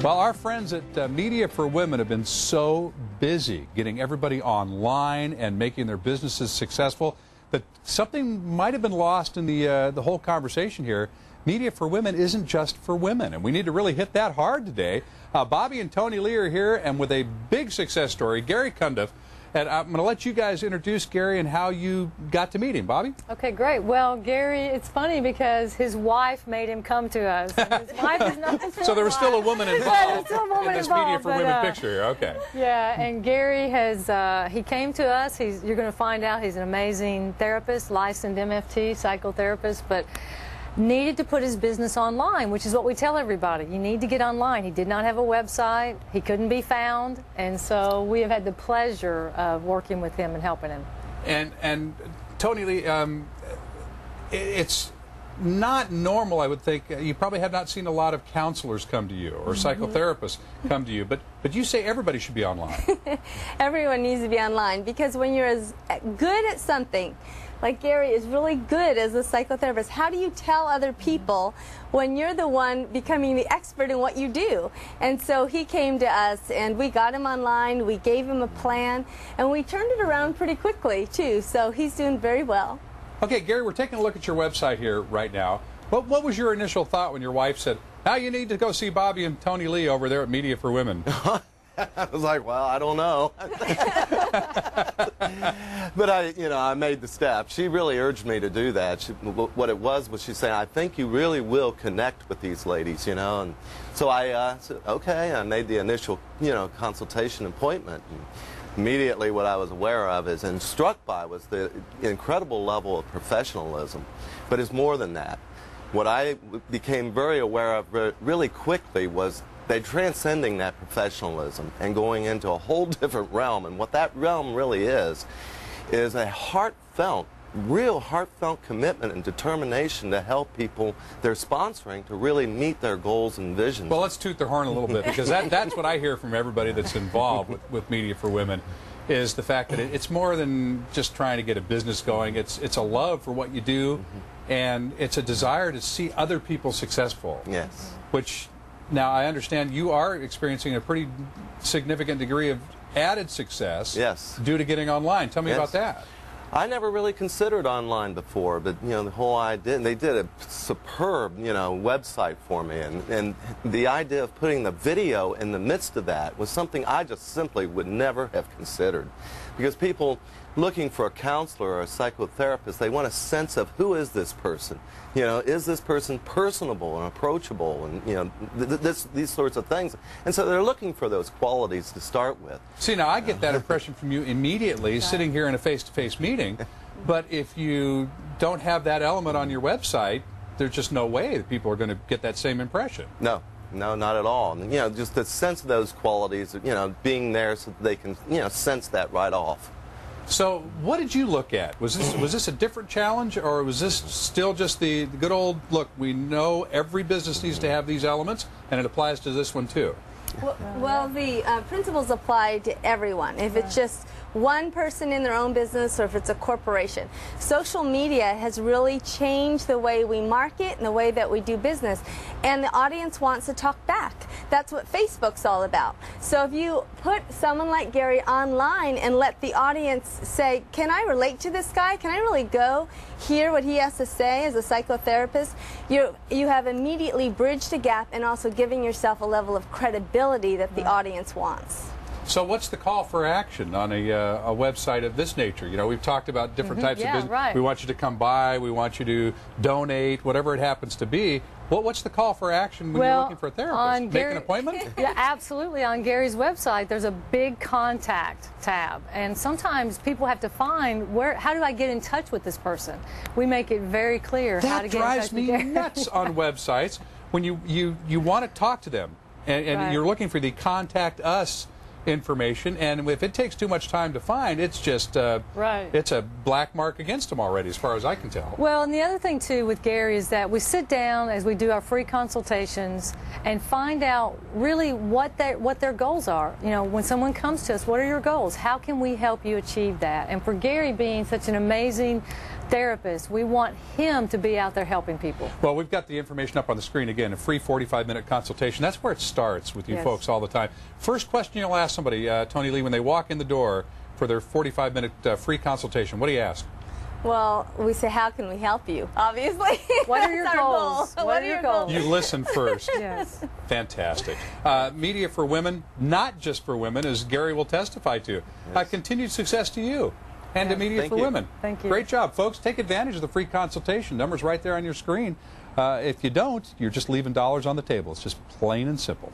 Well, our friends at Media for Women have been so busy getting everybody online and making their businesses successful that something might have been lost in the whole conversation here. Media for Women isn't just for women, and we need to really hit that hard today. Bobby and Tony Lee are here, and with a big success story, Gary Cundiff. And I'm going to let you guys introduce Gary and how you got to meet him. Bobby? Okay, great. Well, Gary, it's funny because his wife made him come to us. And his wife is not so there was still a woman involved in this Media for Women picture here. Okay. Yeah, and Gary has, he came to us. You're going to find out he's an amazing therapist, licensed MFT, psychotherapist, but needed to put his business online, which is what we tell everybody. You need to get online. He did not have a website. He couldn't be found. And so we have had the pleasure of working with him and helping him. And Tony Lee, it's not normal, I would think. You probably have not seen a lot of counselors come to you or psychotherapists come to you, but you say everybody should be online. Everyone needs to be online because when you're as good at something, like Gary is really good as a psychotherapist, how do you tell other people when you're the one becoming the expert in what you do? And so he came to us and we got him online, we gave him a plan, and we turned it around pretty quickly too, so he's doing very well. Okay, Gary, we're taking a look at your website here right now. What was your initial thought when your wife said, now you need to go see Bobby and Tony Lee over there at Media for Women? I was like, well, I don't know. But I made the step. She really urged me to do that. What it was she saying, I think you really will connect with these ladies, And so I said, okay. I made the initial, consultation appointment. And immediately what I was aware of and struck by was the incredible level of professionalism. But it's more than that. What I became very aware of really quickly was they're transcending that professionalism and going into a whole different realm. And what that realm really is a heartfelt, real heartfelt commitment and determination to help people they're sponsoring to really meet their goals and visions. Well, let's toot their horn a little bit, because that's what I hear from everybody that's involved with Media for Women, is the fact that it's more than just trying to get a business going. It's a love for what you do, and it's a desire to see other people successful. Yes. Which, now, I understand you are experiencing a pretty significant degree of added success due to getting online. Tell me about that. I never really considered online before, but, the whole idea, they did a superb, website for me, and the idea of putting the video in the midst of that was something I just simply would never have considered. Because people looking for a counselor or a psychotherapist, they want a sense of who is this person? Is this person personable and approachable, and these sorts of things. And so they're looking for those qualities to start with. See, now I get that impression from you immediately sitting here in a face-to-face meeting, but if you don't have that element on your website, there's just no way that people are going to get that same impression. No, not at all. And, just the sense of those qualities, being there so that they can, sense that right off. So what did you look at? Was this a different challenge, or was this still just the good old, look, we know every business needs to have these elements, and it applies to this one too? Well, the principles apply to everyone. If it's just one person in their own business or if it's a corporation. Social media has really changed the way we market and the way that we do business. And the audience wants to talk back. That's what Facebook's all about. So if you put someone like Gary online and let the audience say, can I relate to this guy? Can I really go hear what he has to say as a psychotherapist? You have immediately bridged a gap and also giving yourself a level of credibility that the audience wants. So what's the call for action on a website of this nature? We've talked about different types of business. Right. We want you to come by. We want you to donate, whatever it happens to be. What's the call for action when you're looking for a therapist? Make an appointment? Yeah, absolutely. On Gary's website, there's a big contact tab, and sometimes people have to find how do I get in touch with this person? We make it very clear how to get in touch with Gary. That drives me nuts on websites when you want to talk to them, and you're looking for the contact us information, and if it takes too much time to find, it's just it's a black mark against them already, as far as I can tell. Well, and the other thing too with Gary is that we sit down as we do our free consultations and find out really what their goals are. When someone comes to us, what are your goals? How can we help you achieve that? And for Gary being such an amazing therapist. We want him to be out there helping people. Well, we've got the information up on the screen again, a free 45-minute consultation. That's where it starts with you Yes. folks all the time. First question you'll ask somebody, Tony Lee, when they walk in the door for their 45-minute free consultation, what do you ask? Well, we say, how can we help you? Obviously. What are your That's our goals? goal. What are your goals? You listen first. Yes. Fantastic. Media for women, not just for women, as Gary will testify to. Continued success to you and to Media Thank for you. Women. Thank you. Great job, folks. Take advantage of the free consultation. Number's right there on your screen. If you don't, you're just leaving dollars on the table. It's just plain and simple.